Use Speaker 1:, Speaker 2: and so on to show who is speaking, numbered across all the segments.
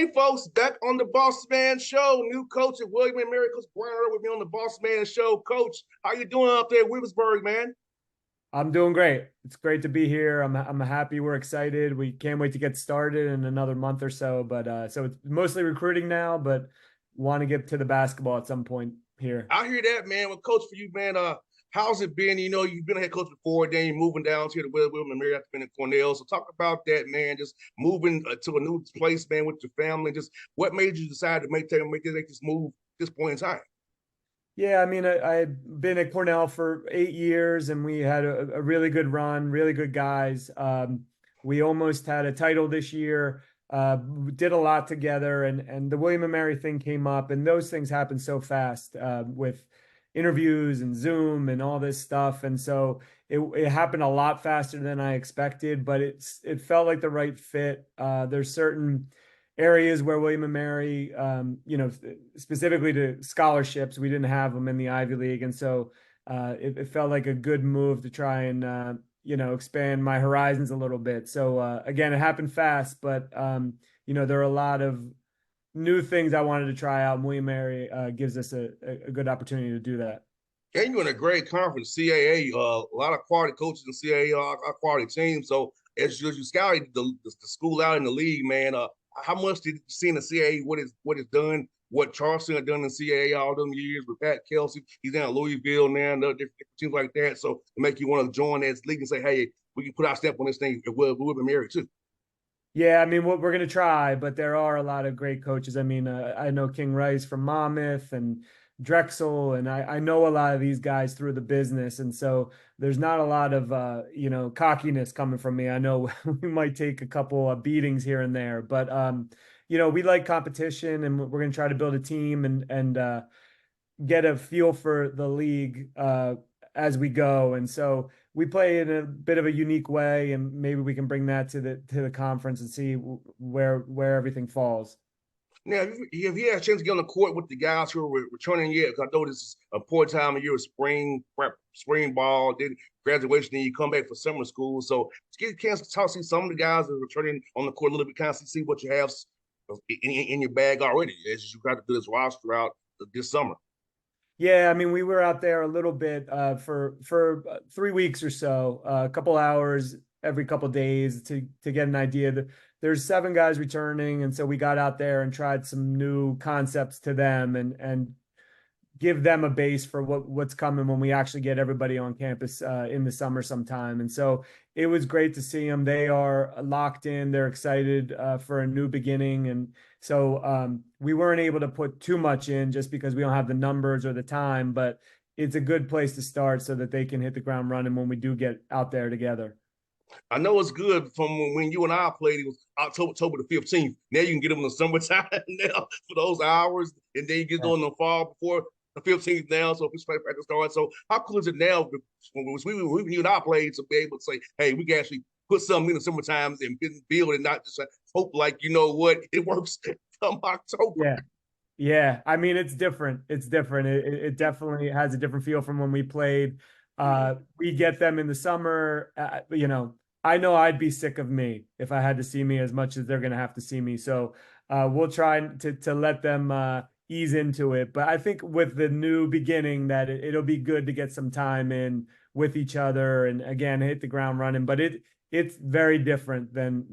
Speaker 1: Hey, folks, back on the Bossman Show. New coach at William and Mary, Coach Brian Earl with me on the Bossman Show. Coach, how you doing up there in Williamsburg, man?
Speaker 2: I'm doing great. It's great to be here. I'm happy. We're excited. We can't wait to get started in another month or so. So it's mostly recruiting now, but want to get to the basketball at some point here.
Speaker 1: I hear that, man. Well, coach, for you, man, how's it been? You know, you've been a head coach before, then you're moving down to the William and Mary after being in Cornell. So talk about that, man. Just moving to a new place, man, with your family. Just what made you decide to make this move at this point in time?
Speaker 2: Yeah, I mean, I've been at Cornell for 8 years, and we had a really good run, really good guys. We almost had a title this year. We did a lot together, and the William and Mary thing came up, and those things happen so fast with interviews and Zoom and all this stuff, and so it happened a lot faster than I expected, but it felt like the right fit. There's certain areas where William and Mary, specifically to scholarships, we didn't have them in the Ivy League, and so it felt like a good move to try and expand my horizons a little bit. So again, it happened fast, but there are a lot of new things I wanted to try out. And William and Mary gives us a good opportunity to do that.
Speaker 1: And you're in a great conference, CAA. A lot of quality coaches in CAA are quality teams. So as you scouted the school out in the league, man, how much did you see in the CAA what it's done, what Charleston had done in CAA all them years with Pat Kelsey? He's down in Louisville now, and other different teams like that. So to make you want to join that league and say, hey, we can put our step on this thing. We'll be married too.
Speaker 2: Yeah, I mean, what we're going to try, but there are a lot of great coaches. I mean, I know King Rice from Monmouth and Drexel, and I know a lot of these guys through the business. And so there's not a lot of, cockiness coming from me. I know we might take a couple of beatings here and there, but, we like competition, and we're going to try to build a team and get a feel for the league as we go. And so we play in a bit of a unique way, and maybe we can bring that to the conference and see where everything falls.
Speaker 1: Now, if you had a chance to get on the court with the guys who are returning yet, because I know this is a poor time of year, spring prep, spring ball, then graduation, then you come back for summer school. So get a chance to talk, see some of the guys that are returning on the court a little bit, kind of see what you have in your bag already as you got to do this roster out this summer.
Speaker 2: Yeah, I mean, we were out there a little bit for 3 weeks or so, a couple hours every couple days to get an idea. There's 7 guys returning, and so we got out there and tried some new concepts to them and give them a base for what's coming when we actually get everybody on campus in the summer sometime. And so it was great to see them. They are locked in. They're excited for a new beginning. And so we weren't able to put too much in just because we don't have the numbers or the time, but it's a good place to start so that they can hit the ground running when we do get out there together.
Speaker 1: I know it's good from when you and I played. It was October the 15th. Now you can get them in the summertime now for those hours, and then you get
Speaker 2: Yeah.
Speaker 1: on the fall before the 15th now. So if it's practice starts, so how cool is it now when you and I played to be able to say, hey, we can actually put something in the summertime and build and not just hope like you know what it works come October.
Speaker 2: Yeah. Yeah, I mean it's different. It's different. It definitely has a different feel from when we played. We get them in the summer. I know I'd be sick of me if I had to see me as much as they're going to have to see me. So we'll try to let them ease into it. But I think with the new beginning, that it'll be good to get some time in with each other and again hit the ground running. But it's very different than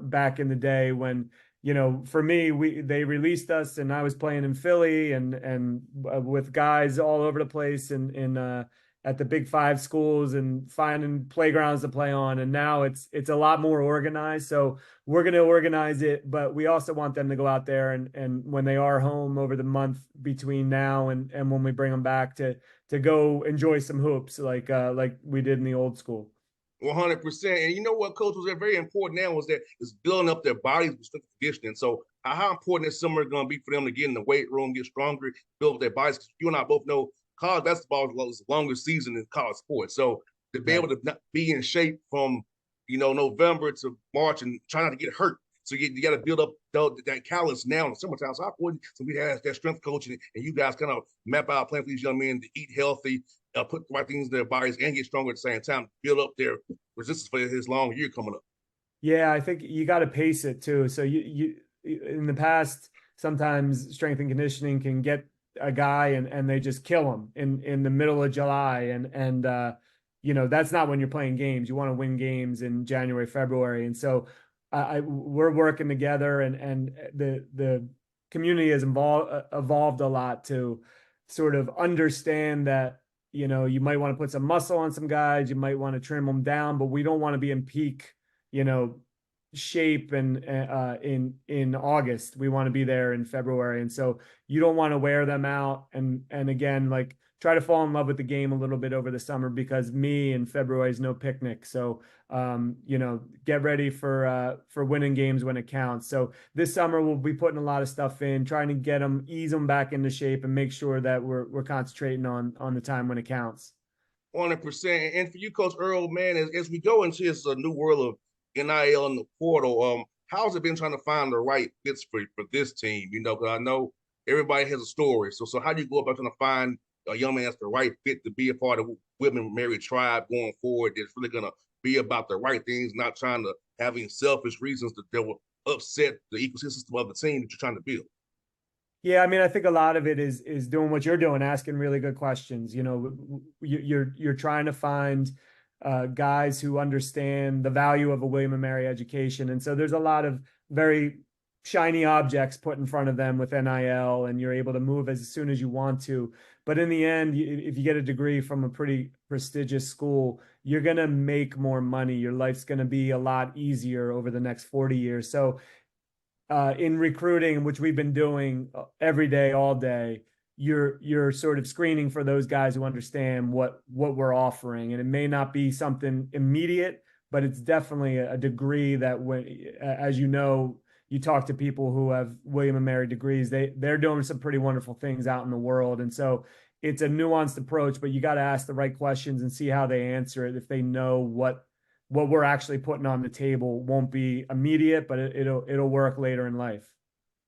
Speaker 2: back in the day when for me, they released us, and I was playing in Philly and with guys all over the place in at the Big Five schools and finding playgrounds to play on. And now it's a lot more organized. So we're going to organize it, but we also want them to go out there and when they are home over the month between now and when we bring them back to go enjoy some hoops like we did in the old school.
Speaker 1: 100%. And you know what, coach, was very important now was that it's building up their bodies with strength and conditioning. So how important this summer is going to be for them to get in the weight room, get stronger, build up their bodies. Because you and I both know college basketball is the longest season in college sports. So to be
Speaker 2: Right.
Speaker 1: able to not be in shape from November to March and try not to get hurt. So you got to build up that callus now in the summertime. So how important so we have that strength coaching and you guys kind of map out a plan for these young men to eat healthy, put the right things in their bodies and get stronger at the same time, build up their resistance for his long year coming up.
Speaker 2: Yeah, I think you got to pace it too. So in the past, sometimes strength and conditioning can get a guy and they just kill him in the middle of July. That's not when you're playing games. You want to win games in January, February. And so we're working together and the community has evolved a lot to sort of understand that you might want to put some muscle on some guys, you might want to trim them down, but we don't want to be in peak, you know, shape and in August. We want to be there in February. And so you don't want to wear them out. And again, like try to fall in love with the game a little bit over the summer because me in February is no picnic. So get ready for winning games when it counts. So this summer we'll be putting a lot of stuff in, trying to ease them back into shape and make sure that we're concentrating on the time when it counts.
Speaker 1: 100%. And for you, Coach Earl, man, as we go into this new world of NIL and the portal, how's it been trying to find the right fits for this team? Because I know everybody has a story. So how do you go about trying to find a young man that's the right fit to be a part of Women Married Tribe going forward? That's really gonna be about the right things, not trying to have any selfish reasons that will upset the ecosystem of the team that you're trying to build.
Speaker 2: Yeah, I mean, I think a lot of it is doing what you're doing, asking really good questions. You're trying to find guys who understand the value of a William and Mary education, and so there's a lot of very shiny objects put in front of them with NIL, and you're able to move as soon as you want to. But in the end, if you get a degree from a pretty prestigious school, you're gonna make more money. Your life's gonna be a lot easier over the next 40 years. So in recruiting, which we've been doing every day, all day, you're sort of screening for those guys who understand what we're offering, and it may not be something immediate, but it's definitely a degree that as you talk to people who have William and Mary degrees, they're doing some pretty wonderful things out in the world, and so it's a nuanced approach, but you got to ask the right questions and see how they answer it if they know what we're actually putting on the table won't be immediate, but it'll work later in life.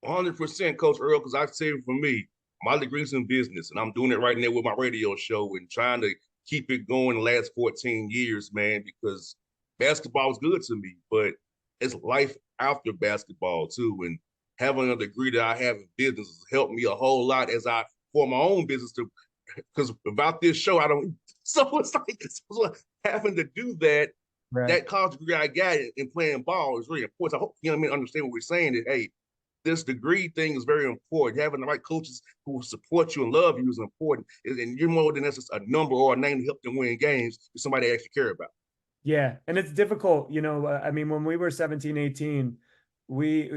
Speaker 1: 100%, Coach Earl, because I say for me, my degree's in business, and I'm doing it right now with my radio show and trying to keep it going the last 14 years, man, because basketball is good to me, but it's life after basketball, too. And having a degree that I have in business has helped me a whole lot as I form my own business because without this show, I don't. So it's like having to do that.
Speaker 2: Right.
Speaker 1: That college degree I got in playing ball is really important. I hope understand what we're saying. That hey, this degree thing is very important. Having the right coaches who support you and love you is important. And you're more than just a number or a name to help them win games. You're somebody they actually care about.
Speaker 2: Yeah, and it's difficult, I mean, when we were 17, 18, we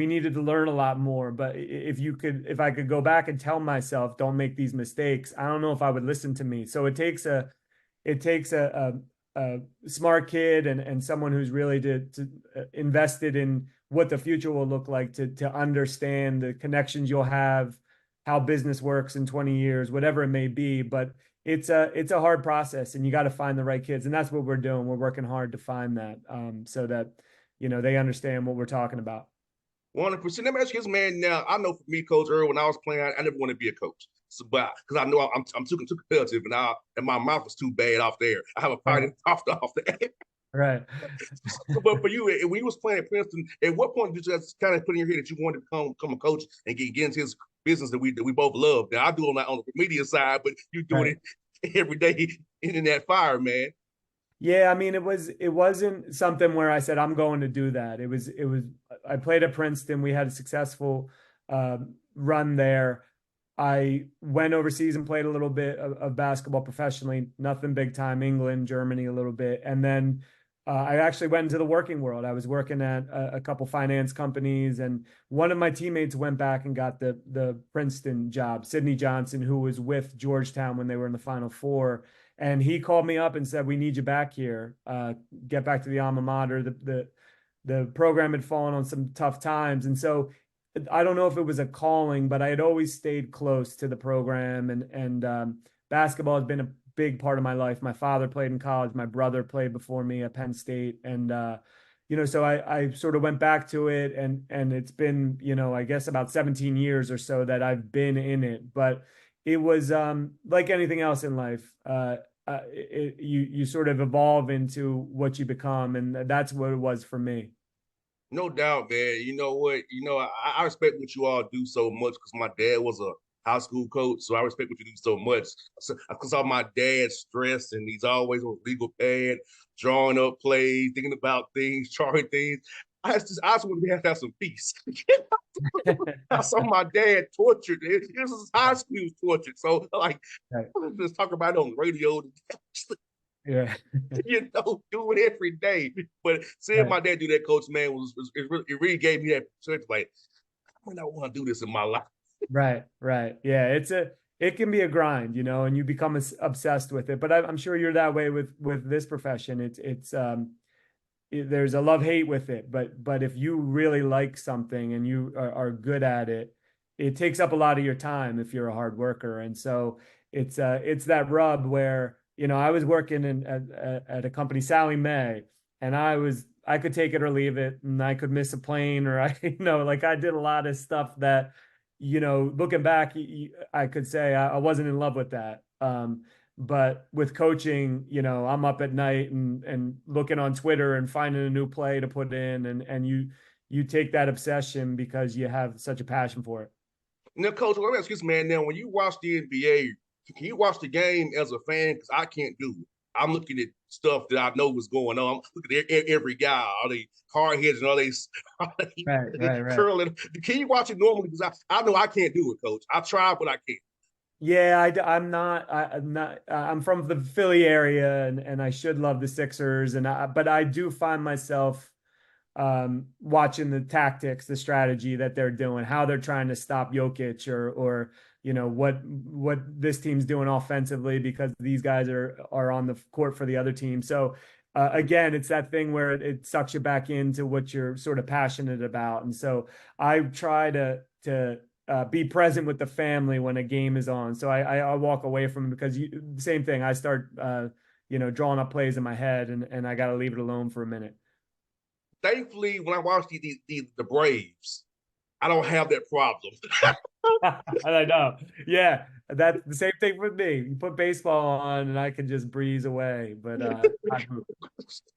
Speaker 2: needed to learn a lot more, but if I could go back and tell myself, don't make these mistakes, I don't know if I would listen to me. So it takes a smart kid and someone who's really invested in what the future will look like to understand the connections you'll have, how business works in 20 years, whatever it may be. But it's a hard process, and you got to find the right kids, and that's what we're doing. We're working hard to find that, so that they understand what we're talking about.
Speaker 1: 100%. Let me ask you this, man. Now, I know for me, Coach Earl, when I was playing, I never wanted to be a coach. So, but because I know I'm too competitive, and my mouth is too bad off there. I have a fighting off the air.
Speaker 2: Right.
Speaker 1: So, but for you, when you was playing at Princeton, at what point did you just kind of put in your head that you wanted to become a coach and get into his business that we both love? Now I do on the media side, but you doing it every day in that fire, man.
Speaker 2: Yeah, I mean, it wasn't something where I said I'm going to do that. It was I played at Princeton. We had a successful run there. I went overseas and played a little bit of basketball professionally, nothing big time, England, Germany a little bit. And then I actually went into the working world. I was working at a couple finance companies, and one of my teammates went back and got the Princeton job, Sidney Johnson, who was with Georgetown when they were in the Final Four. And he called me up and said, "We need you back here. Get back to the alma mater." The program had fallen on some tough times, and so I don't know if it was a calling, but I had always stayed close to the program, and basketball has been a big part of my life. My father played in college. My brother played before me at Penn State, and so I sort of went back to it, and it's been I guess about 17 years or so that I've been in it, but it was like anything else in life. You sort of evolve into what you become, and that's what it was for me.
Speaker 1: No doubt, man. You know what? I respect what you all do so much because my dad was a high school coach, so I respect what you do so much. So, because of my dad's stress, and he's always on legal pad, drawing up plays, thinking about things, charting things. I just want to have some peace. I saw my dad tortured. This is high school tortured. So like,
Speaker 2: Right.
Speaker 1: just talk about it on the radio.
Speaker 2: Yeah.
Speaker 1: Do it every day. But seeing
Speaker 2: Right.
Speaker 1: my dad do that, coach, man, it really gave me that perspective. Like, I might not want to do this in my life.
Speaker 2: Right, right. Yeah, it can be a grind, and you become obsessed with it. But I'm sure you're that way with this profession. There's a love hate with it, but if you really like something and you are good at it, it takes up a lot of your time if you're a hard worker. And so it's that rub where I was working at a company, Sally Mae, and I could take it or leave it, and I could miss a plane, or I like I did a lot of stuff that looking back, I could say I wasn't in love with that. But with coaching, I'm up at night and looking on Twitter and finding a new play to put in, and you take that obsession because you have such a passion for it.
Speaker 1: Now, coach, let me ask you this, man. Now, when you watch the NBA, can you watch the game as a fan? Because I can't do it. I'm looking at stuff that I know is going on. I'm looking at every guy, all the hard heads and all
Speaker 2: Right,
Speaker 1: they
Speaker 2: right, right.
Speaker 1: curling. Can you watch it normally? Because I know I can't do it, coach. I try, but I can't.
Speaker 2: Yeah, I'm not. I'm from the Philly area, and I should love the Sixers, but I do find myself watching the tactics, the strategy that they're doing, how they're trying to stop Jokic, or what this team's doing offensively because these guys are on the court for the other team. So again, it's that thing where it sucks you back into what you're sort of passionate about, and so I try to be present with the family when a game is on. So I walk away from it because same thing. I start drawing up plays in my head, and I got to leave it alone for a minute.
Speaker 1: Thankfully, when I watch the Braves, I don't have that problem.
Speaker 2: I know. Yeah, that's the same thing with me. You put baseball on, and I can just breeze away. But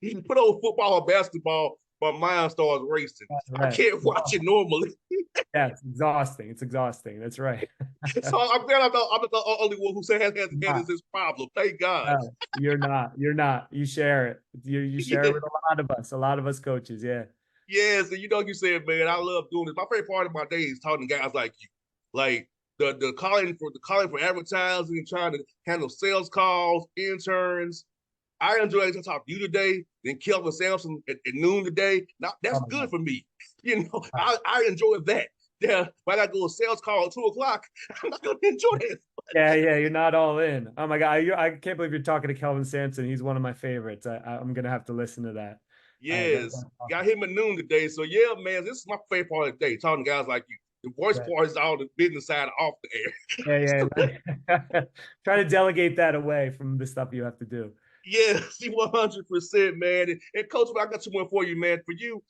Speaker 1: You can put on football or basketball, my mind starts racing. I
Speaker 2: right.
Speaker 1: can't watch it normally.
Speaker 2: Yeah, it's exhausting. It's exhausting. That's right.
Speaker 1: So I'm glad I'm not the only one who has this problem. Thank God.
Speaker 2: No, you're not. You're not. You share it. You share it
Speaker 1: Yeah.
Speaker 2: with a lot of us coaches. Yeah.
Speaker 1: Yes, and you said, man, I love doing this. My favorite part of my day is talking to guys like you. Like the calling for advertising and trying to handle sales calls, interns. I enjoy to talk to you today, then Kelvin Sampson at noon today. Now
Speaker 2: Oh
Speaker 1: that's
Speaker 2: my
Speaker 1: good
Speaker 2: God.
Speaker 1: for me. I enjoy that. Yeah, if I gotta go to sales call at 2 o'clock, I'm not gonna enjoy it.
Speaker 2: Yeah, yeah, you're not all in. Oh my God, I can't believe you're talking to Kelvin Sampson. He's one of my favorites. I'm gonna have to listen to that.
Speaker 1: Yes,
Speaker 2: That's awesome.
Speaker 1: got him at noon today. So yeah, man, this is my favorite part of the day. Talking to guys like you. The voice
Speaker 2: Right.
Speaker 1: part is all the business side off the air.
Speaker 2: Yeah, yeah. Try to delegate that away from the stuff you have to do.
Speaker 1: Yes, 100%, man. And coach, I got two more for you, man. For you,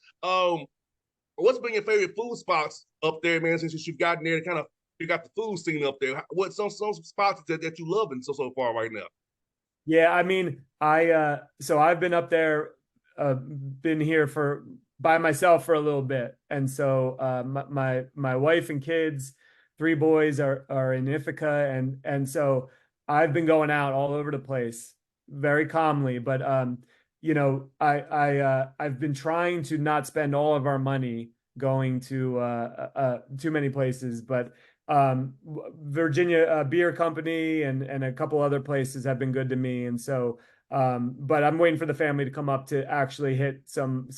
Speaker 1: what's been your favorite food spots up there, man? Since you've gotten there, kind of you got the food scene up there. What some spots that you loving so far right now?
Speaker 2: Yeah, I mean, so I've been up there, been here for by myself for a little bit, and so my wife and kids, three boys are in Ithaca, and so I've been going out all over the place, very calmly, but I've been trying to not spend all of our money going to too many places, but Virginia Beer Company and a couple other places have been good to me, and so but I'm waiting for the family to come up to actually hit some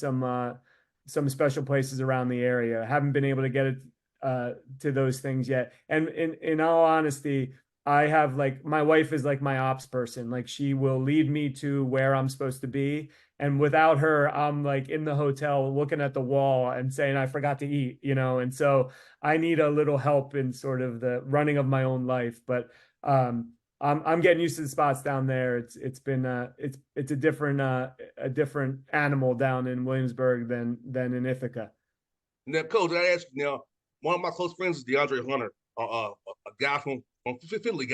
Speaker 2: special places around the area. I haven't been able to get it to those things yet. And in all honesty, I have like my wife is like my ops person. Like she will lead me to where I'm supposed to be. And without her, I'm like in the hotel looking at the wall and saying, I forgot to eat. And so I need a little help in sort of the running of my own life. But I'm getting used to the spots down there. It's been it's a different animal down in Williamsburg than in Ithaca.
Speaker 1: Now, coach, I ask you now. One of my close friends is DeAndre Hunter, a guy from Philly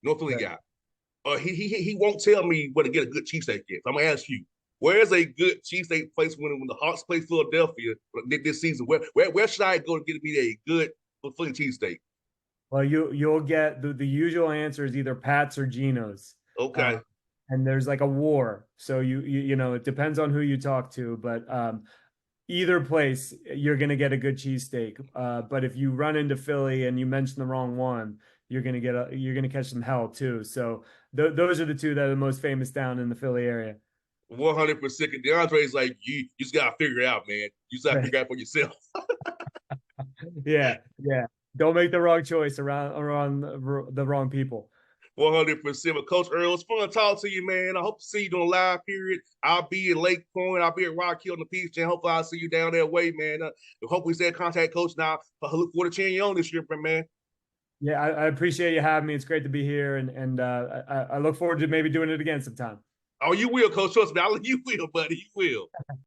Speaker 1: North Philly
Speaker 2: Right.
Speaker 1: guy. He won't tell me where to get a good cheesesteak is. I'm gonna ask you. Where's a good cheesesteak place when the Hawks play Philadelphia this season? Where should I go to get me a good Philly cheesesteak?
Speaker 2: Well, you'll get the usual answer is either Pat's or Geno's. Uh,
Speaker 1: Okay.
Speaker 2: and there's like a war. So you know, it depends on who you talk to, but either place you're gonna get a good cheesesteak. But if you run into Philly and you mention the wrong one, you're gonna catch some hell too. So those are the two that are the most famous down in the Philly area.
Speaker 1: 100%. DeAndre's like, you just gotta figure it out, man. You just gotta figure it out for yourself.
Speaker 2: Yeah, yeah. Don't make the wrong choice around the wrong people.
Speaker 1: 100%. But Coach Earl, it's fun to talk to you, man. I hope to see you during the live period. I'll be in Lake Point. I'll be at Rock Hill on the Peach Jam. Hopefully, I'll see you down that way, man. Hope we stay in contact, Coach. Now, I look forward to cheering you on this year, man.
Speaker 2: Yeah, I appreciate you having me. It's great to be here, and I look forward to maybe doing it again sometime.
Speaker 1: Oh, you will, Coach. Trust me. You will, buddy. You will.